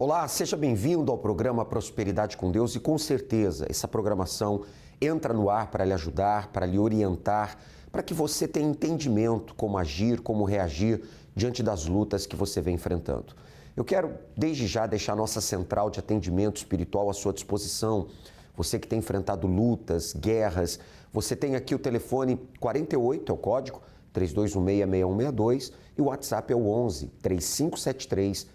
Olá, seja bem-vindo ao programa Prosperidade com Deus e com certeza essa programação entra no ar para lhe ajudar, para lhe orientar, para que você tenha entendimento como agir, como reagir diante das lutas que você vem enfrentando. Eu quero desde já deixar a nossa central de atendimento espiritual à sua disposição. Você que tem enfrentado lutas, guerras, você tem aqui o telefone 48, é o código, 3216-6162 e o WhatsApp é o 11 3573-3500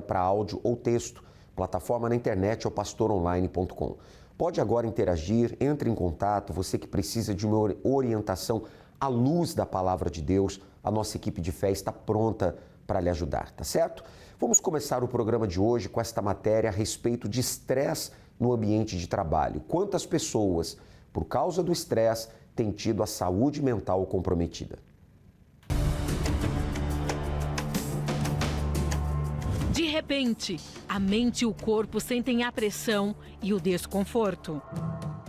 para áudio ou texto. Plataforma na internet é o pastoronline.com. Pode agora interagir, entre em contato, você que precisa de uma orientação à luz da palavra de Deus, a nossa equipe de fé está pronta para lhe ajudar, tá certo? Vamos começar o programa de hoje com esta matéria a respeito de estresse no ambiente de trabalho. Quantas pessoas, por causa do estresse, têm tido a saúde mental comprometida? De repente, a mente e o corpo sentem a pressão e o desconforto.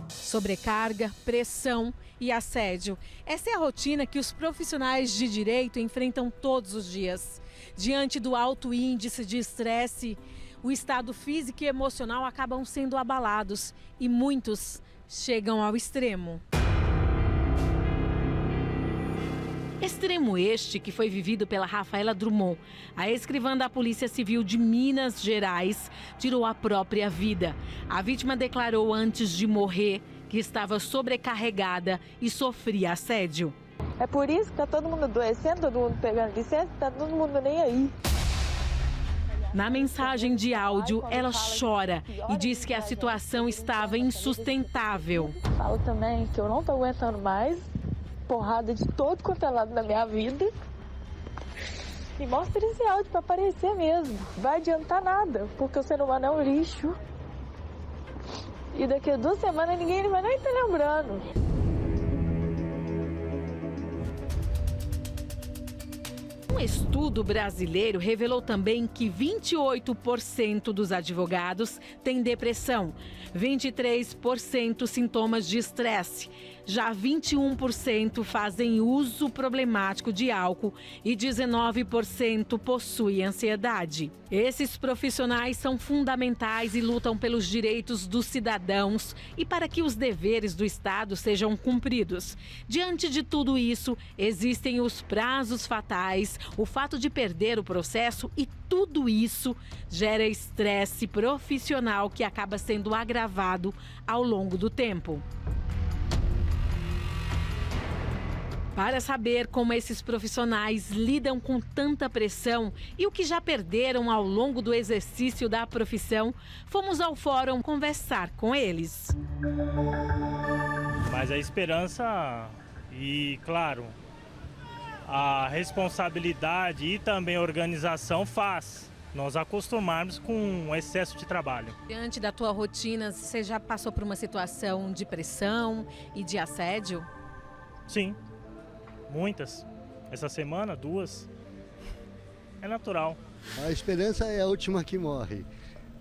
Sobrecarga, pressão e assédio. Essa é a rotina que os profissionais de direito enfrentam todos os dias. Diante do alto índice de estresse, o estado físico e emocional acabam sendo abalados e muitos chegam ao extremo. Extremo este que foi vivido pela Rafaela Drummond. A escrivã da Polícia Civil de Minas Gerais tirou a própria vida. A vítima declarou antes de morrer que estava sobrecarregada e sofria assédio. É por isso que tá todo mundo adoecendo, todo mundo pegando licença, tá todo mundo nem aí. Na mensagem de áudio, ela chora e diz que a situação estava insustentável. Falo também que eu não tô aguentando mais. Porrada de todo quanto é lado da minha vida. E mostra esse áudio para aparecer mesmo. Vai adiantar nada, porque o ser humano é um lixo. E daqui a 2 semanas ninguém vai nem estar lembrando. Um estudo brasileiro revelou também que 28% dos advogados têm depressão, 23% sintomas de estresse. Já 21% fazem uso problemático de álcool e 19% possuem ansiedade. Esses profissionais são fundamentais e lutam pelos direitos dos cidadãos e para que os deveres do Estado sejam cumpridos. Diante de tudo isso, existem os prazos fatais, o fato de perder o processo e tudo isso gera estresse profissional que acaba sendo agravado ao longo do tempo. Para saber como esses profissionais lidam com tanta pressão e o que já perderam ao longo do exercício da profissão, fomos ao fórum conversar com eles. Mas a esperança e, claro, a responsabilidade e também a organização faz nós acostumarmos com o excesso de trabalho. Diante da tua rotina, você já passou por uma situação de pressão e de assédio? Sim. Muitas. Essa semana, 2. É natural. A esperança é a última que morre.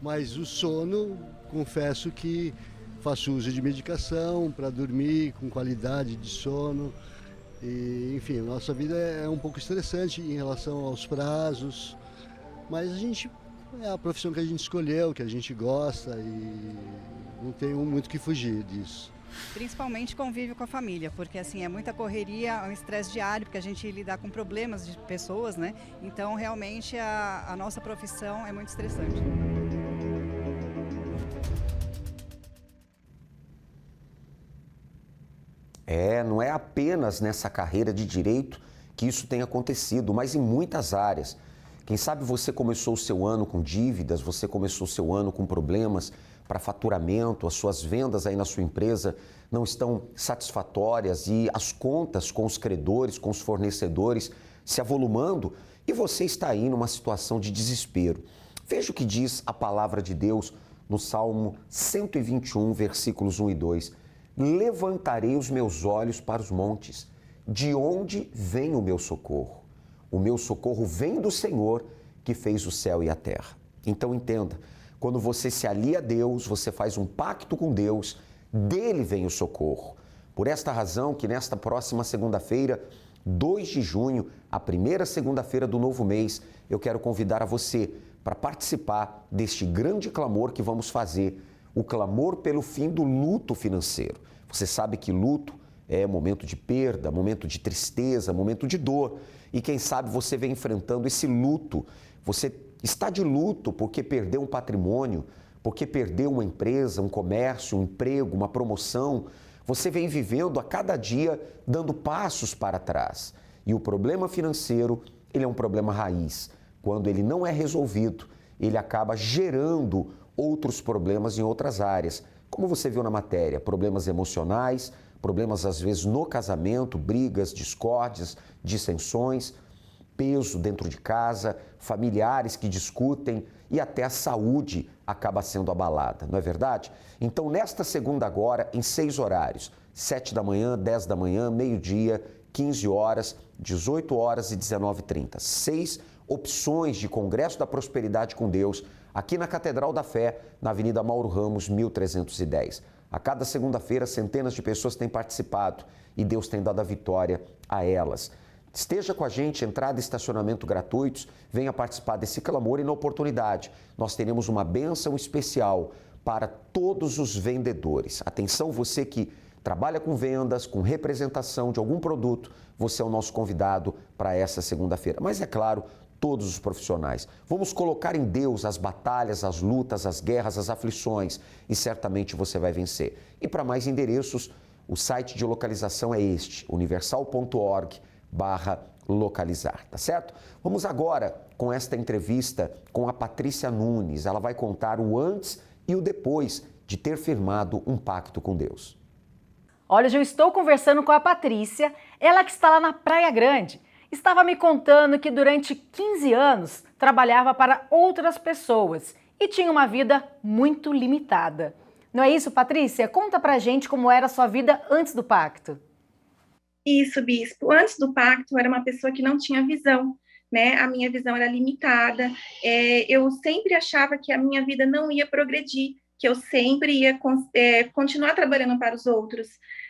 Mas o sono, confesso que faço uso de medicação para dormir com qualidade de sono. E, enfim, nossa vida é um pouco estressante em relação aos prazos. Mas é a profissão que a gente escolheu, que a gente gosta e não tenho muito que fugir disso. Principalmente convívio com a família, porque assim é muita correria, é um estresse diário, porque a gente lida com problemas de pessoas, né? Então realmente a nossa profissão é muito estressante. Não é apenas nessa carreira de direito que isso tem acontecido, mas em muitas áreas. Quem sabe você começou o seu ano com dívidas, você começou o seu ano com problemas para faturamento, as suas vendas aí na sua empresa não estão satisfatórias e as contas com os credores, com os fornecedores se avolumando e você está aí numa situação de desespero. Veja o que diz a palavra de Deus no Salmo 121, versículos 1 e 2. Levantarei os meus olhos para os montes, de onde vem o meu socorro? O meu socorro vem do Senhor que fez o céu e a terra. Então entenda, quando você se alia a Deus, você faz um pacto com Deus, dele vem o socorro. Por esta razão que nesta próxima segunda-feira, 2 de junho, a primeira segunda-feira do novo mês, eu quero convidar a você para participar deste grande clamor que vamos fazer, o clamor pelo fim do luto financeiro. Você sabe que luto é momento de perda, momento de tristeza, momento de dor. E quem sabe você vem enfrentando esse luto. Você está de luto porque perdeu um patrimônio, porque perdeu uma empresa, um comércio, um emprego, uma promoção. Você vem vivendo a cada dia dando passos para trás. E o problema financeiro, ele é um problema raiz. Quando ele não é resolvido, ele acaba gerando outros problemas em outras áreas. Como você viu na matéria, problemas emocionais, problemas às vezes no casamento, brigas, discórdias, dissensões, peso dentro de casa, familiares que discutem e até a saúde acaba sendo abalada, não é verdade? Então, nesta segunda agora, em 6 horários, 7 da manhã, 10 da manhã, meio-dia, 15 horas, 18 horas e 19h30. 6 opções de Congresso da Prosperidade com Deus, aqui na Catedral da Fé, na Avenida Mauro Ramos, 1310. A cada segunda-feira, centenas de pessoas têm participado e Deus tem dado a vitória a elas. Esteja com a gente, entrada e estacionamento gratuitos, venha participar desse clamor e na oportunidade nós teremos uma bênção especial para todos os vendedores. Atenção, você que trabalha com vendas, com representação de algum produto, você é o nosso convidado para essa segunda-feira. Mas é claro, todos os profissionais. Vamos colocar em Deus as batalhas, as lutas, as guerras, as aflições e certamente você vai vencer. E para mais endereços, o site de localização é este, universal.org/localizar, tá certo? Vamos agora com esta entrevista com a Patrícia Nunes. Ela vai contar o antes e o depois de ter firmado um pacto com Deus. Olha, eu estou conversando com a Patrícia, ela que está lá na Praia Grande. Estava me contando que durante 15 anos trabalhava para outras pessoas e tinha uma vida muito limitada. Não é isso, Patrícia? Conta pra gente como era a sua vida antes do pacto. Isso, bispo. Antes do pacto, eu era uma pessoa que não tinha visão, né? A minha visão era limitada. Eu sempre achava que a minha vida não ia progredir, que eu sempre ia continuar trabalhando para os outros,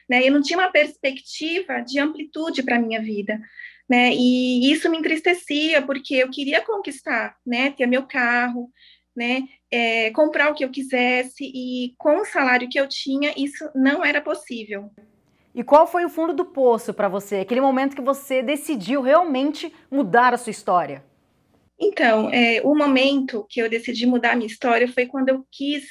né? Eu não tinha uma perspectiva de amplitude para a minha vida, né? E isso me entristecia, porque eu queria conquistar, né? Ter meu carro, né? Comprar o que eu quisesse, e com o salário que eu tinha, isso não era possível. E qual foi o fundo do poço para você? Aquele momento que você decidiu realmente mudar a sua história? Então, o momento que eu decidi mudar a minha história foi quando eu quis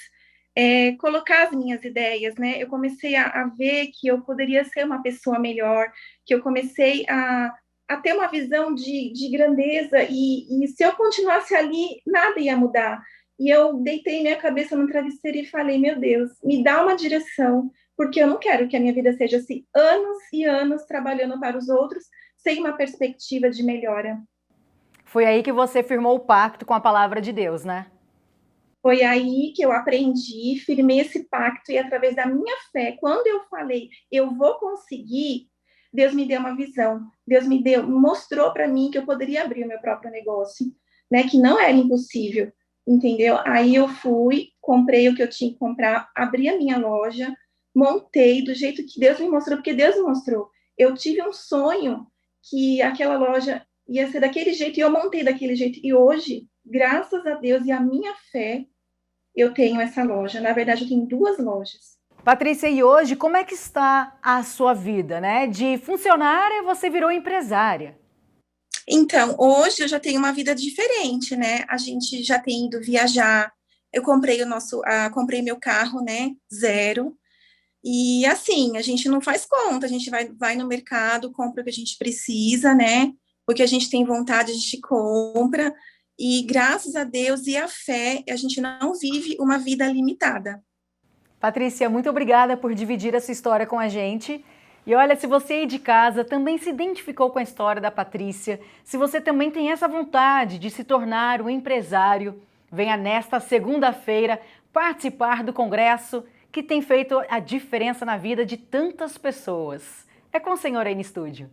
colocar as minhas ideias, né? Eu comecei a ver que eu poderia ser uma pessoa melhor, que eu comecei a ter uma visão de grandeza, e se eu continuasse ali, nada ia mudar. E eu deitei minha cabeça no travesseiro e falei, meu Deus, me dá uma direção, porque eu não quero que a minha vida seja assim, anos e anos trabalhando para os outros, sem uma perspectiva de melhora. Foi aí que você firmou o pacto com a palavra de Deus, né? Foi aí que eu aprendi, firmei esse pacto, e através da minha fé, quando eu falei, eu vou conseguir, Deus me deu uma visão, Deus mostrou para mim que eu poderia abrir o meu próprio negócio, né, que não era impossível, entendeu? Aí eu fui, comprei o que eu tinha que comprar, abri a minha loja, montei do jeito que Deus me mostrou, porque Deus me mostrou. Eu tive um sonho que aquela loja ia ser daquele jeito, e eu montei daquele jeito, e hoje, graças a Deus e a minha fé, eu tenho essa loja. Na verdade, eu tenho 2 lojas. Patrícia, e hoje como é que está a sua vida, né? De funcionária, você virou empresária. Então, hoje eu já tenho uma vida diferente, né? A gente já tem ido viajar. Eu comprei comprei meu carro, né? 0. E assim, a gente não faz conta, a gente vai no mercado, compra o que a gente precisa, né? O que a gente tem vontade, a gente compra. E graças a Deus e a fé, a gente não vive uma vida limitada. Patrícia, muito obrigada por dividir essa história com a gente. E olha, se você aí de casa também se identificou com a história da Patrícia, se você também tem essa vontade de se tornar um empresário, venha nesta segunda-feira participar do congresso que tem feito a diferença na vida de tantas pessoas. É com o senhor aí no estúdio.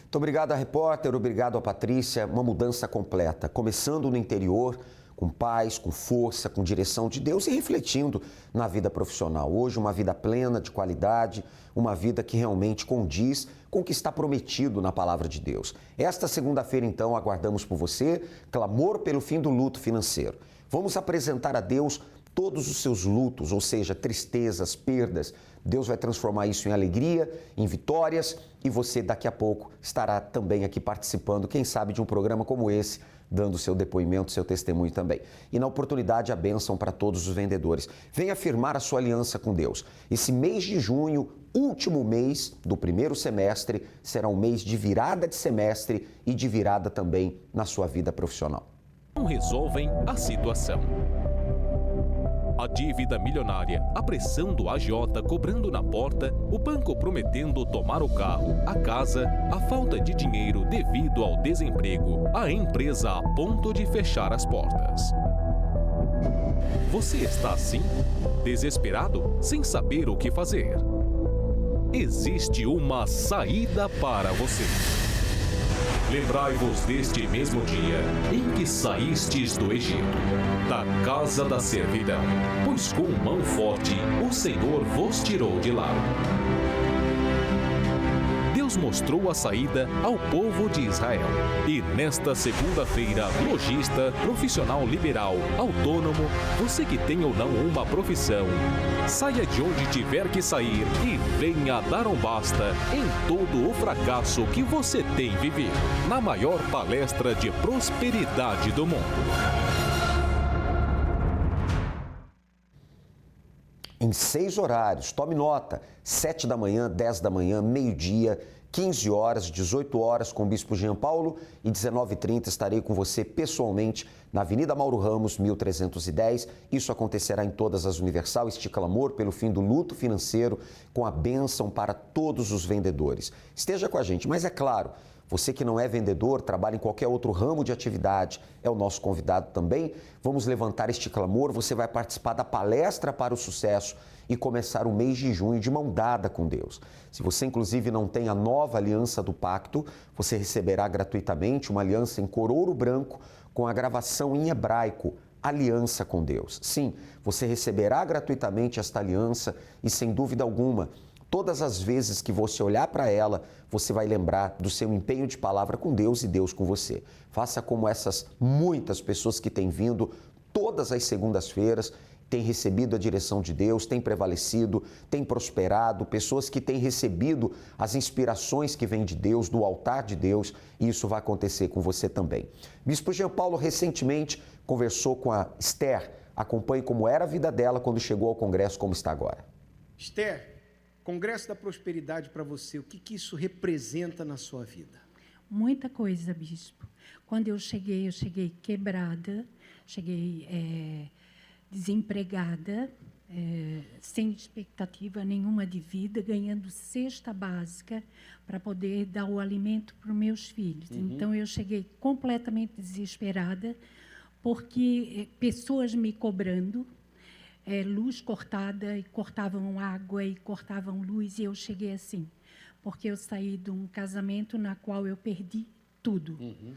Muito obrigado, repórter. Obrigado a Patrícia. Uma mudança completa. Começando no interior, com paz, com força, com direção de Deus e refletindo na vida profissional. Hoje, uma vida plena, de qualidade, uma vida que realmente condiz com o que está prometido na palavra de Deus. Esta segunda-feira, então, aguardamos por você, clamor pelo fim do luto financeiro. Vamos apresentar a Deus todos os seus lutos, ou seja, tristezas, perdas. Deus vai transformar isso em alegria, em vitórias, e você daqui a pouco estará também aqui participando, quem sabe, de um programa como esse, dando seu depoimento, seu testemunho também. E na oportunidade, a bênção para todos os vendedores. Venha firmar a sua aliança com Deus. Esse mês de junho, último mês do primeiro semestre, será um mês de virada de semestre e de virada também na sua vida profissional. Não resolvem a situação. A dívida milionária, a pressão do agiota cobrando na porta, o banco prometendo tomar o carro, a casa, a falta de dinheiro devido ao desemprego, a empresa a ponto de fechar as portas. Você está assim? Desesperado? Sem saber o que fazer? Existe uma saída para você. Lembrai-vos deste mesmo dia em que saístes do Egito, da casa da servidão, pois com mão forte o Senhor vos tirou de lá. Deus mostrou a saída ao povo de Israel. E nesta segunda-feira, lojista, profissional liberal, autônomo, você que tem ou não uma profissão, saia de onde tiver que sair e venha dar um basta em todo o fracasso que você tem vivido, na maior palestra de prosperidade do mundo. Em 6 horários, tome nota, 7 da manhã, 10 da manhã, meio-dia, 15 horas, 18 horas com o Bispo Jean Paulo e 19h30 estarei com você pessoalmente na Avenida Mauro Ramos, 1310. Isso acontecerá em todas as Universal, este clamor pelo fim do luto financeiro com a bênção para todos os vendedores. Esteja com a gente, mas é claro, você que não é vendedor, trabalha em qualquer outro ramo de atividade, é o nosso convidado também. Vamos levantar este clamor, você vai participar da palestra para o sucesso e começar o mês de junho de mão dada com Deus. Se você, inclusive, não tem a nova aliança do pacto, você receberá gratuitamente uma aliança em cor ouro branco com a gravação em hebraico, aliança com Deus. Sim, você receberá gratuitamente esta aliança e, sem dúvida alguma, todas as vezes que você olhar para ela, você vai lembrar do seu empenho de palavra com Deus e Deus com você. Faça como essas muitas pessoas que têm vindo todas as segundas-feiras, têm recebido a direção de Deus, têm prevalecido, têm prosperado, pessoas que têm recebido as inspirações que vêm de Deus, do altar de Deus, e isso vai acontecer com você também. Bispo Jean Paulo recentemente conversou com a Esther. Acompanhe como era a vida dela quando chegou ao congresso, como está agora. Esther, Congresso da Prosperidade para você, o que isso representa na sua vida? Muita coisa, bispo. Quando eu cheguei quebrada, cheguei desempregada, sem expectativa nenhuma de vida, ganhando cesta básica para poder dar o alimento para os meus filhos. Uhum. Então, eu cheguei completamente desesperada, porque pessoas me cobrando, luz cortada, e cortavam água, e cortavam luz, e eu cheguei assim, porque eu saí de um casamento na qual eu perdi tudo. Uhum.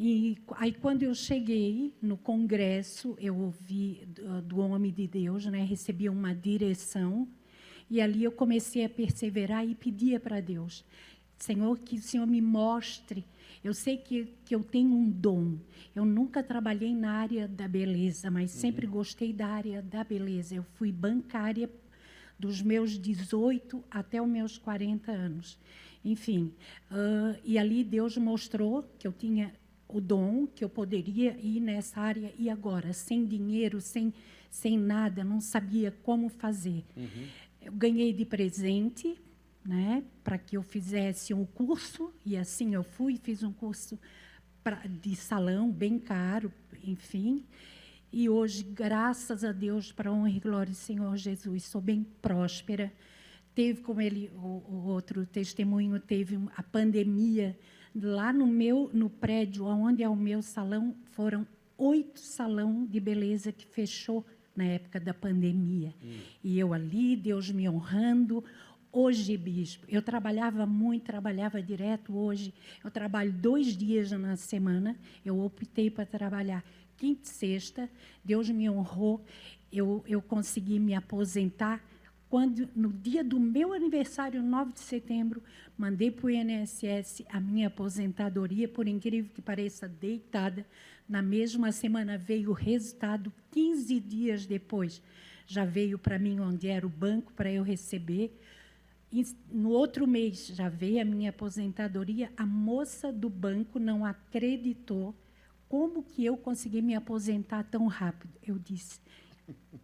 E aí, quando eu cheguei no congresso, eu ouvi do homem de Deus, né, recebi uma direção, e ali eu comecei a perseverar e pedia para Deus, Senhor, que o Senhor me mostre. Eu sei que eu tenho um dom. Eu nunca trabalhei na área da beleza, mas sempre gostei da área da beleza. Eu fui bancária dos meus 18 até os meus 40 anos. Enfim, e ali Deus mostrou que eu tinha o dom, que eu poderia ir nessa área, e agora, sem dinheiro, sem nada, não sabia como fazer. Uhum. Eu ganhei de presente, né, para que eu fizesse um curso, e assim eu fiz um curso de salão, bem caro, enfim. E hoje, graças a Deus, para a honra e glória do Senhor Jesus, sou bem próspera. Teve, como o outro testemunho, teve a pandemia. Lá no prédio, onde é o meu salão, foram 8 salões de beleza que fechou na época da pandemia. E eu ali, Deus me honrando. Hoje, bispo, eu trabalhava muito, trabalhava direto. Hoje, eu trabalho 2 dias na semana. Eu optei para trabalhar quinta e sexta, Deus me honrou, eu consegui me aposentar. Quando, no dia do meu aniversário, 9 de setembro, mandei para o INSS a minha aposentadoria, por incrível que pareça, deitada. Na mesma semana veio o resultado, 15 dias depois, já veio para mim onde era o banco para eu receber. No outro mês já veio a minha aposentadoria. A moça do banco não acreditou como que eu consegui me aposentar tão rápido. Eu disse,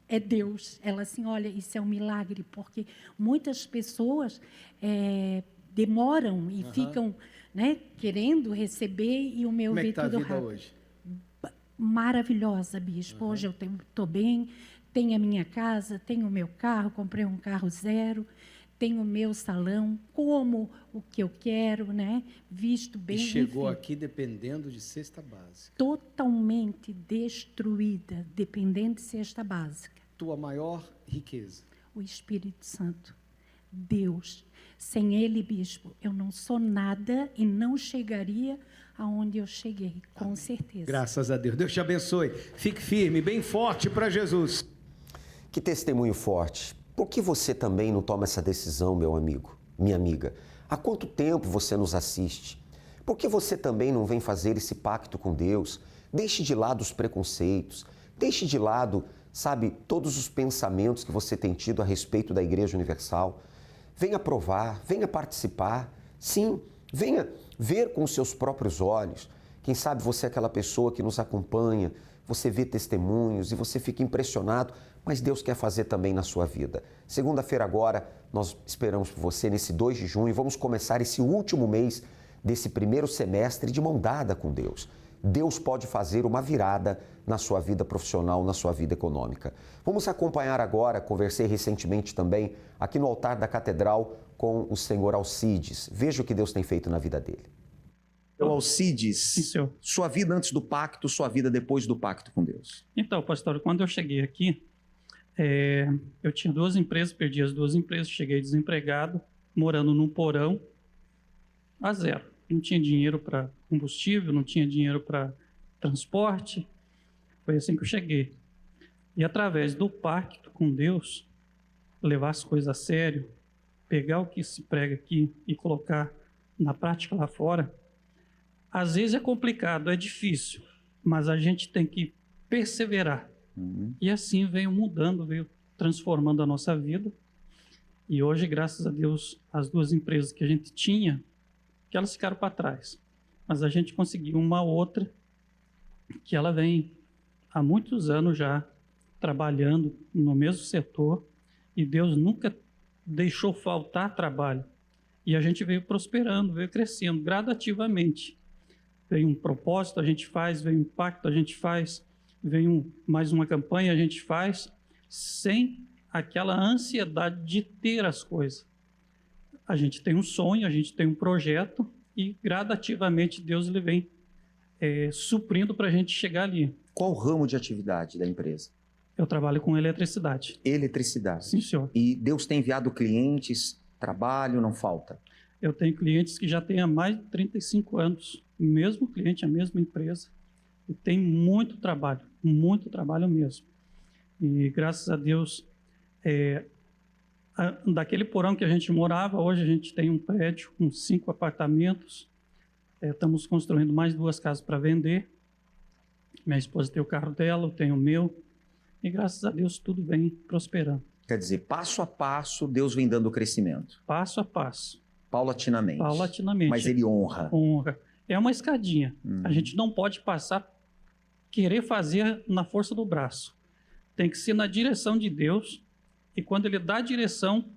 é Deus. Ela assim, olha, isso é um milagre, porque muitas pessoas demoram e ficam, né, querendo receber, e o meu veio tudo rápido. Como é que está a vida hoje? Maravilhosa, bispo. Hoje eu estou bem, tenho a minha casa, tenho o meu carro, comprei um carro zero, tenho o meu salão, como o que eu quero, né? Visto bem. E chegou aqui dependendo de cesta básica. Totalmente destruída, dependendo de cesta básica. Tua maior riqueza? O Espírito Santo, Deus. Sem Ele, bispo, eu não sou nada e não chegaria aonde eu cheguei, com certeza. Graças a Deus. Deus te abençoe. Fique firme, bem forte para Jesus. Que testemunho forte. Por que você também não toma essa decisão, meu amigo, minha amiga? Há quanto tempo você nos assiste? Por que você também não vem fazer esse pacto com Deus? Deixe de lado os preconceitos, deixe de lado, sabe, todos os pensamentos que você tem tido a respeito da Igreja Universal. Venha provar, venha participar, sim, venha ver com os seus próprios olhos. Quem sabe você é aquela pessoa que nos acompanha, você vê testemunhos e você fica impressionado, mas Deus quer fazer também na sua vida. Segunda-feira agora, nós esperamos por você nesse 2 de junho, vamos começar esse último mês desse primeiro semestre de mão dada com Deus. Deus pode fazer uma virada na sua vida profissional, na sua vida econômica. Vamos acompanhar agora, conversei recentemente também aqui no altar da Catedral com o senhor Alcides. Veja o que Deus tem feito na vida dele. Então, Alcides, sua vida antes do pacto, sua vida depois do pacto com Deus. Então, pastor, quando eu cheguei aqui, eu tinha 2 empresas, perdi as 2 empresas, cheguei desempregado, morando num porão, a zero. Não tinha dinheiro para combustível, não tinha dinheiro para transporte. Foi assim que eu cheguei. E através do pacto com Deus, levar as coisas a sério, pegar o que se prega aqui e colocar na prática lá fora, às vezes é complicado, é difícil, mas a gente tem que perseverar. E assim veio mudando, veio transformando a nossa vida. E hoje, graças a Deus, as 2 empresas que a gente tinha, que elas ficaram para trás. Mas a gente conseguiu uma outra, que ela vem há muitos anos já trabalhando no mesmo setor, e Deus nunca deixou faltar trabalho. E a gente veio prosperando, veio crescendo gradativamente. Veio um propósito, a gente faz, veio um pacto, a gente faz, veio mais uma campanha, a gente faz, sem aquela ansiedade de ter as coisas. A gente tem um sonho, a gente tem um projeto, e gradativamente Deus ele vem suprindo para a gente chegar ali. Qual o ramo de atividade da empresa? Eu trabalho com eletricidade. Eletricidade? Sim, senhor. E Deus tem enviado clientes, trabalho, não falta? Eu tenho clientes que já têm há mais de 35 anos, o mesmo cliente, a mesma empresa, e tem muito trabalho mesmo. E graças a Deus, daquele porão que a gente morava, hoje a gente tem um prédio com 5 apartamentos, estamos construindo mais 2 casas para vender. Minha esposa tem o carro dela, eu tenho o meu, e graças a Deus tudo vem prosperando. Quer dizer, passo a passo, Deus vem dando crescimento. Passo a passo. Paulatinamente. Paulatinamente. Mas Ele honra. Honra. É uma escadinha. A gente não pode querer fazer na força do braço. Tem que ser na direção de Deus. E quando Ele dá a direção,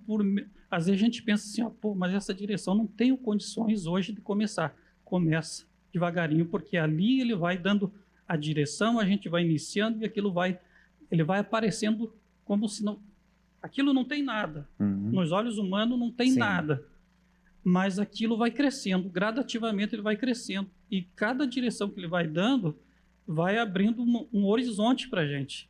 às vezes a gente pensa assim, mas essa direção não tenho condições hoje de começar. Começa devagarinho, porque ali Ele vai dando a direção, a gente vai iniciando e Ele vai aparecendo como se não... Aquilo não tem nada. Nos olhos humanos não tem nada. Mas aquilo vai crescendo, gradativamente ele vai crescendo. E cada direção que ele vai dando, vai abrindo um horizonte para a gente.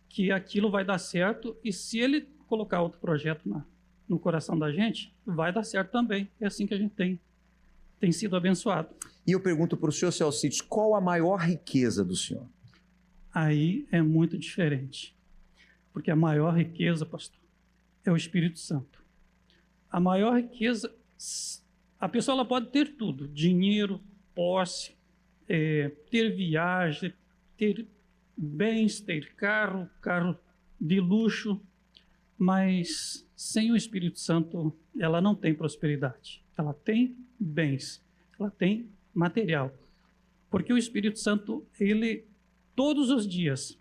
Que aquilo vai dar certo, e se ele colocar outro projeto no coração da gente, vai dar certo também. É assim que a gente tem sido abençoado. E eu pergunto para o senhor, seu Alcides, qual a maior riqueza do senhor? aí é muito diferente. Porque a maior riqueza, pastor, é o Espírito Santo. A maior riqueza, a pessoa ela pode ter tudo, dinheiro, posse, ter viagem, ter bens, ter carro de luxo, mas sem o Espírito Santo ela não tem prosperidade. Ela tem bens, ela tem material. Porque o Espírito Santo, ele, todos os dias,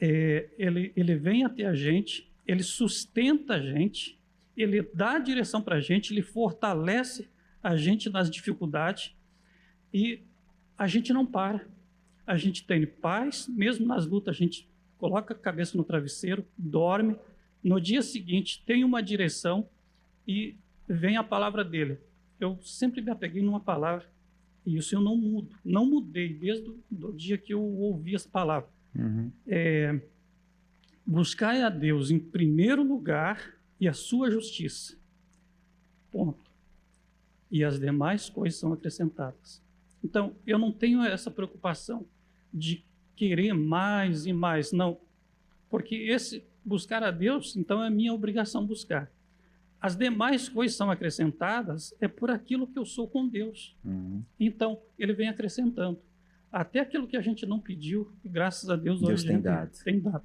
ele vem até a gente, ele sustenta a gente, ele dá a direção para a gente, ele fortalece a gente nas dificuldades e a gente não para. A gente tem paz, mesmo nas lutas, a gente coloca a cabeça no travesseiro, dorme, no dia seguinte tem uma direção e vem a palavra dele. Eu sempre me apeguei numa palavra e isso eu não mudo, não mudei desde o dia que eu ouvi essa palavra. Buscai a Deus em primeiro lugar e a sua justiça. Ponto. E as demais coisas são acrescentadas. Então, eu não tenho essa preocupação de querer mais e mais, não. Porque esse buscar a Deus, então é minha obrigação buscar. As demais coisas são acrescentadas é por aquilo que eu sou com Deus. Então, ele vem acrescentando. Até aquilo que a gente não pediu, graças a Deus, Deus hoje tem dado. Tem dado.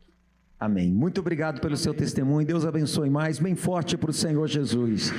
Amém. Muito obrigado pelo seu testemunho. Deus abençoe mais. Bem forte para o Senhor Jesus.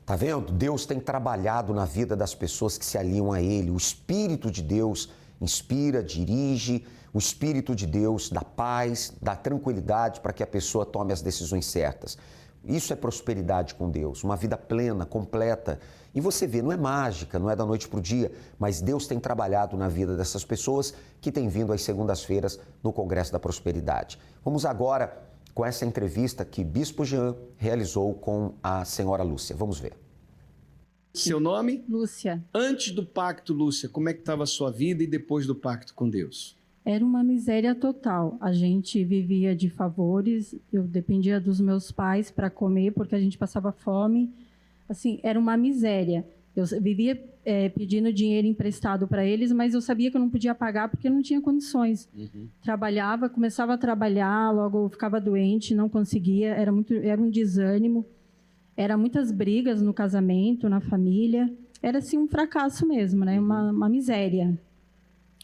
Tá vendo? Deus tem trabalhado na vida das pessoas que se alinham a Ele. O Espírito de Deus inspira, dirige. O Espírito de Deus dá paz, dá tranquilidade para que a pessoa tome as decisões certas. Isso é prosperidade com Deus, uma vida plena, completa. E você vê, não é mágica, não é da noite para o dia, mas Deus tem trabalhado na vida dessas pessoas que têm vindo às segundas-feiras no Congresso da Prosperidade. Vamos agora com essa entrevista que Bispo Jean realizou com a senhora Lúcia. Vamos ver. Seu nome? Lúcia. Antes do pacto, Lúcia, como é que estava a sua vida e depois do pacto com Deus? Era uma miséria total. A gente vivia de favores, eu dependia dos meus pais para comer, porque a gente passava fome. Assim, era uma miséria. Eu vivia pedindo dinheiro emprestado para eles, mas eu sabia que eu não podia pagar porque não tinha condições. Trabalhava, começava a trabalhar, logo eu ficava doente, não conseguia, era um desânimo. Era muitas brigas no casamento, na família. Era assim um fracasso mesmo, né? Uma miséria.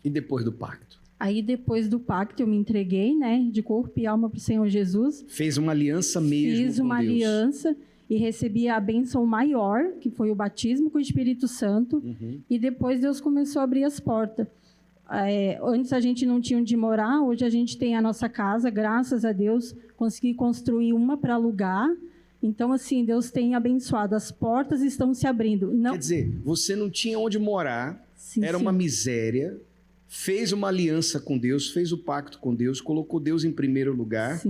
E depois do pacto? Aí, depois do pacto, eu me entreguei, né, de corpo e alma para o Senhor Jesus. Fez uma aliança mesmo com Deus. Fiz uma aliança e recebi a bênção maior, que foi o batismo com o Espírito Santo. E depois Deus começou a abrir as portas. Antes a gente não tinha onde morar, hoje a gente tem a nossa casa, graças a Deus, consegui construir uma para alugar. Então, assim, Deus tem abençoado, as portas estão se abrindo. Não... Quer dizer, você não tinha onde morar, era uma miséria... Fez uma aliança com Deus, fez o pacto com Deus, colocou Deus em primeiro lugar,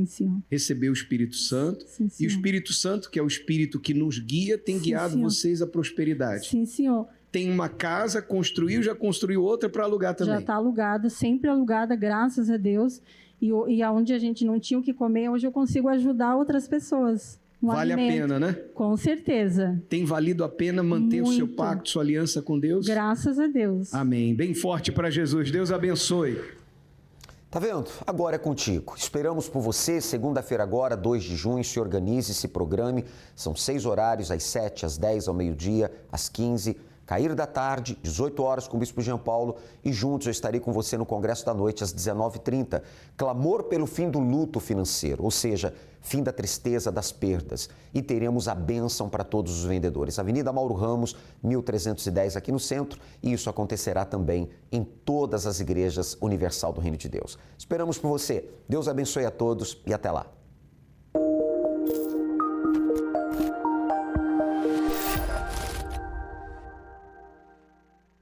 recebeu o Espírito Santo, e o Espírito Santo, que é o Espírito que nos guia, tem guiado vocês à prosperidade. Sim, senhor. Tem uma casa, construiu, já construiu outra para alugar também. Já está alugada, sempre alugada, graças a Deus. E aonde a gente não tinha o que comer, hoje eu consigo ajudar outras pessoas. Vale alimento. A pena, né? Com certeza. Tem valido a pena manter o seu pacto, sua aliança com Deus? Graças a Deus. Amém. Bem forte para Jesus. Deus abençoe. Tá vendo? Agora é contigo. Esperamos por você. Segunda-feira agora, 2 de junho, se organize, se programe. São 6 horários, às 7, às 10, ao meio-dia, às 15, cair da tarde, 18 horas com o Bispo Jean Paulo, e juntos eu estarei com você no Congresso da Noite às 19h30. Clamor pelo fim do luto financeiro, ou seja, fim da tristeza, das perdas. E teremos a bênção para todos os vendedores. Avenida Mauro Ramos, 1310 aqui no centro, e isso acontecerá também em todas as igrejas Universal do Reino de Deus. Esperamos por você. Deus abençoe a todos e até lá.